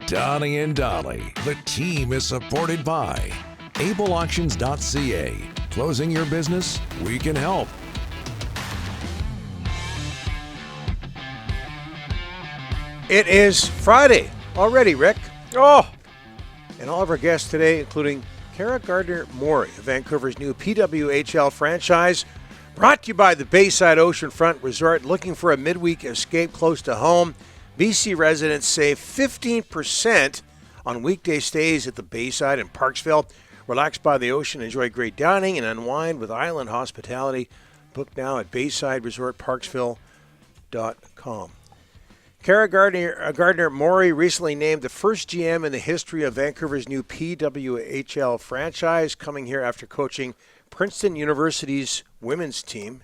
Donnie and Dolly. The team is supported by ableauctions.ca. Closing your business? We can help. It is Friday already, Rick. Oh! And all of our guests today, including Cara Gardner Morey, Vancouver's new PWHL franchise, brought to you by the Bayside Oceanfront Resort. Looking for a midweek escape close to home? BC residents save 15% on weekday stays at the Bayside in Parksville. Relax by the ocean, enjoy great dining, and unwind with island hospitality. Book now at BaysideResortParksville.com. Cara Gardner Morey recently named the first GM in the history of Vancouver's new PWHL franchise, coming here after coaching Princeton University's women's team.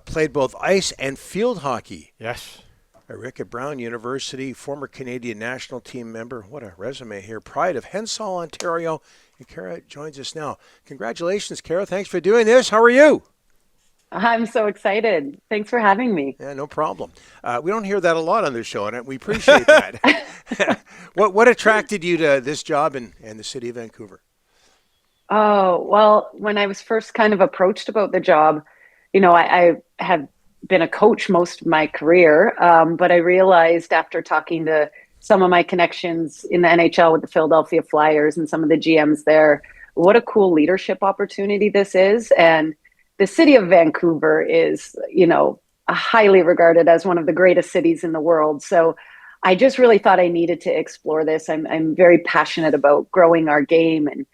Played both ice and field hockey. Yes. Rick at Brown University, former Canadian national team member. What a resume here. Pride of Hensall, Ontario. And Cara joins us now. Congratulations, Cara. Thanks for doing this. How are you? I'm so excited. Thanks for having me. Yeah, no problem. We don't hear that a lot on this show, and we appreciate that. What attracted you to this job in the city of Vancouver? Oh, well, when I was first kind of approached about the job, I have been a coach most of my career, but I realized after talking to some of my connections in the NHL with the Philadelphia Flyers and some of the GMs there, what a cool leadership opportunity this is. And the city of Vancouver is, highly regarded as one of the greatest cities in the world. So I just really thought I needed to explore this. I'm very passionate about growing our game and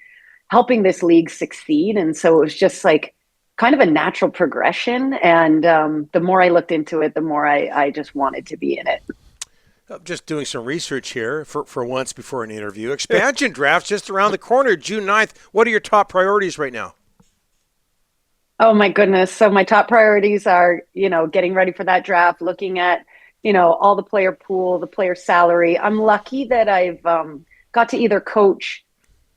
helping this league succeed. And so it was just like kind of a natural progression. And the more I looked into it, the more I just wanted to be in it. I'm just doing some research here for once before an interview. Expansion draft's just around the corner, June 9th. What are your top priorities right now? Oh my goodness. So my top priorities are, getting ready for that draft, looking at, all the player pool, the player salary. I'm lucky that I've got to either coach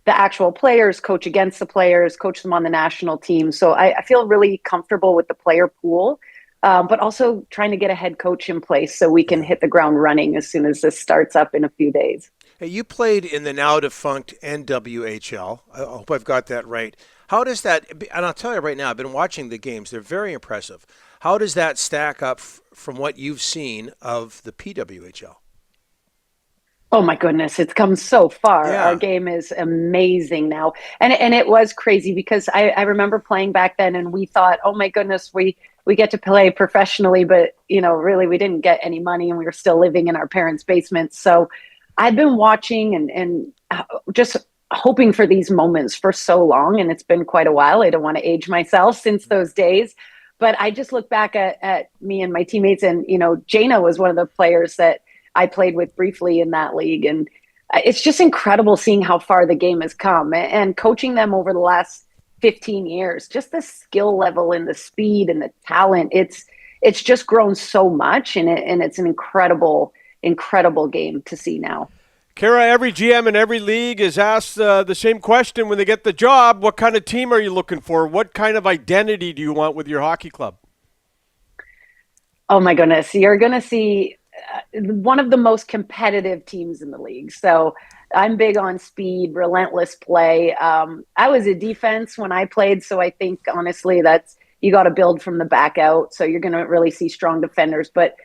the actual players, coach against the players, coach them on the national team. So I feel really comfortable with the player pool, but also trying to get a head coach in place so we can hit the ground running as soon as this starts up in a few days. Hey, you played in the now defunct NWHL. I hope I've got that right. How does that, and I'll tell you right now, I've been watching the games. They're very impressive. How does that stack up from what you've seen of the PWHL? Oh my goodness, it's come so far. Yeah. Our game is amazing now. And it was crazy because I remember playing back then and we thought, oh my goodness, we get to play professionally, but really we didn't get any money and we were still living in our parents' basements. So I've been watching and just hoping for these moments for so long, and it's been quite a while. I don't want to age myself since those days, but I just look back at me and my teammates, and Jana was one of the players that I played with briefly in that league, and it's just incredible seeing how far the game has come and coaching them over the last 15 years. Just the skill level and the speed and the talent, it's just grown so much, and it's an incredible game to see now. Cara, every GM in every league is asked the same question when they get the job. What kind of team are you looking for? What kind of identity do you want with your hockey club? Oh my goodness. You're going to see one of the most competitive teams in the league. So I'm big on speed, relentless play. I was a defense when I played. So I think honestly that's, you got to build from the back out. So you're going to really see strong defenders, but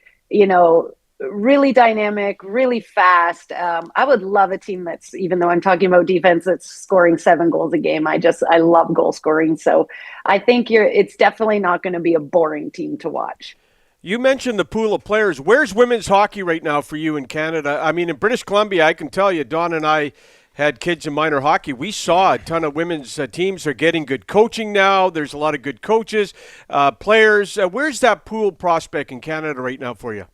really dynamic, really fast. I would love a team that's, even though I'm talking about defense, that's scoring 7 goals a game. I love goal scoring. So I think it's definitely not going to be a boring team to watch. You mentioned the pool of players. Where's women's hockey right now for you in Canada? I mean, in British Columbia, I can tell you, Don and I had kids in minor hockey. We saw a ton of women's teams are getting good coaching now. There's a lot of good coaches, players. Where's that pool prospect in Canada right now for you?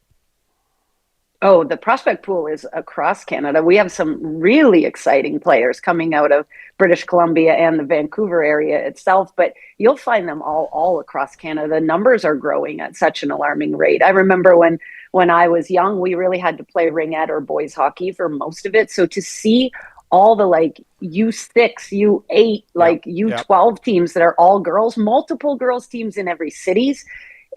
Oh, the prospect pool is across Canada. We have some really exciting players coming out of British Columbia and the Vancouver area itself, but you'll find them all across Canada. The numbers are growing at such an alarming rate. I remember when I was young, we really had to play ringette or boys hockey for most of it. So to see all the U6, U8, U12 teams that are all girls, multiple girls teams in every cities,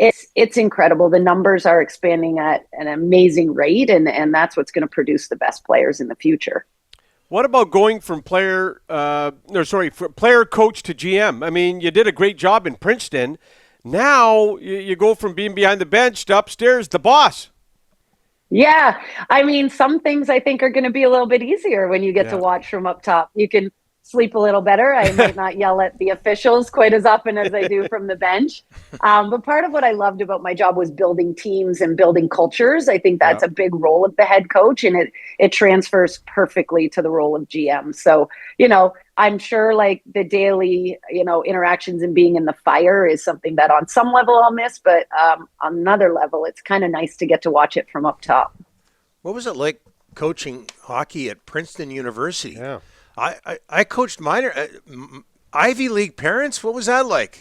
it's incredible. The numbers are expanding at an amazing rate, and that's what's going to produce the best players in the future. What about going from player coach to GM? I mean, you did a great job in Princeton. Now you go from being behind the bench to upstairs, the boss. Yeah. I mean, some things I think are going to be a little bit easier when you get to watch from up top. You can sleep a little better. I might not yell at the officials quite as often as I do from the bench. But part of what I loved about my job was building teams and building cultures. I think that's a big role of the head coach, and it transfers perfectly to the role of GM. So, I'm sure like the daily, interactions and being in the fire is something that on some level I'll miss, but on another level, it's kind of nice to get to watch it from up top. What was it like coaching hockey at Princeton University? Yeah. I coached minor Ivy League parents. What was that like?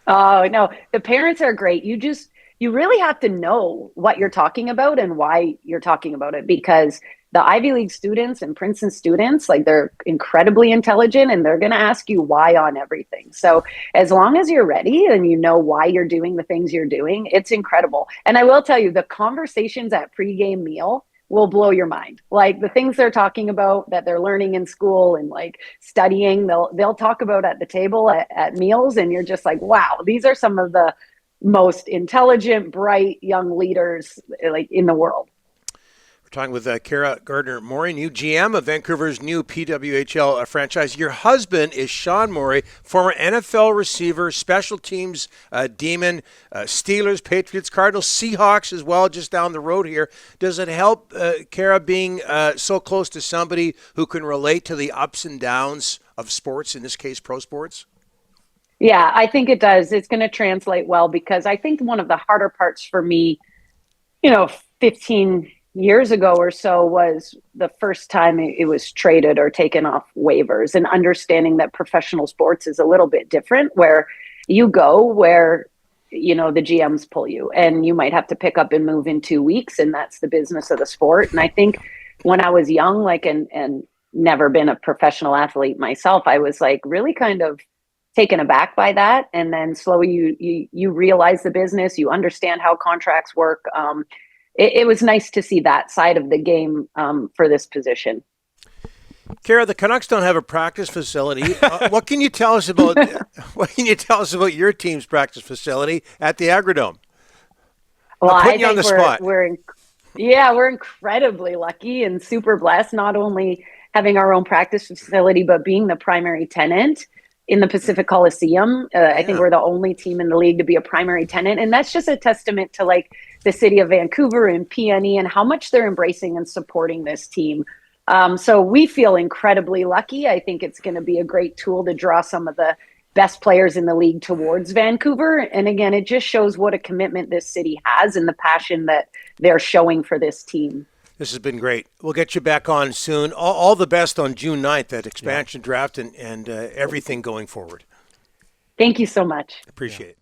Oh, no, the parents are great. You really have to know what you're talking about and why you're talking about it, because the Ivy League students and Princeton students, like, they're incredibly intelligent and they're going to ask you why on everything. So as long as you're ready and you know why you're doing the things you're doing, it's incredible. And I will tell you, the conversations at pregame meal will blow your mind. Like the things they're talking about that they're learning in school and like studying, they'll talk about at the table at meals. And you're just like, wow, these are some of the most intelligent, bright young leaders like in the world. We're talking with Cara Gardner Morey, new GM of Vancouver's new PWHL franchise. Your husband is Sean Morey, former NFL receiver, special teams demon, Steelers, Patriots, Cardinals, Seahawks as well, just down the road here. Does it help, Cara, being so close to somebody who can relate to the ups and downs of sports, in this case, pro sports? Yeah, I think it does. It's going to translate well, because I think one of the harder parts for me, 15 years ago or so, was the first time it was traded or taken off waivers, and understanding that professional sports is a little bit different, where you go where, the GMs pull you, and you might have to pick up and move in 2 weeks. And that's the business of the sport. And I think when I was young, and never been a professional athlete myself, I was like really kind of taken aback by that. And then slowly you realize the business, you understand how contracts work. It was nice to see that side of the game for this position. Cara, the Canucks don't have a practice facility. What can you tell us about? What can you tell us about your team's practice facility at the Agrodome? Well, I'm putting you on the spot. We're incredibly lucky and super blessed, not only having our own practice facility, but being the primary tenant in the Pacific Coliseum. I think we're the only team in the league to be a primary tenant. And that's just a testament to like the city of Vancouver and PNE and how much they're embracing and supporting this team. So we feel incredibly lucky. I think it's going to be a great tool to draw some of the best players in the league towards Vancouver. And again, it just shows what a commitment this city has and the passion that they're showing for this team. This has been great. We'll get you back on soon. All the best on June 9th, that expansion draft and everything going forward. Thank you so much. Appreciate it.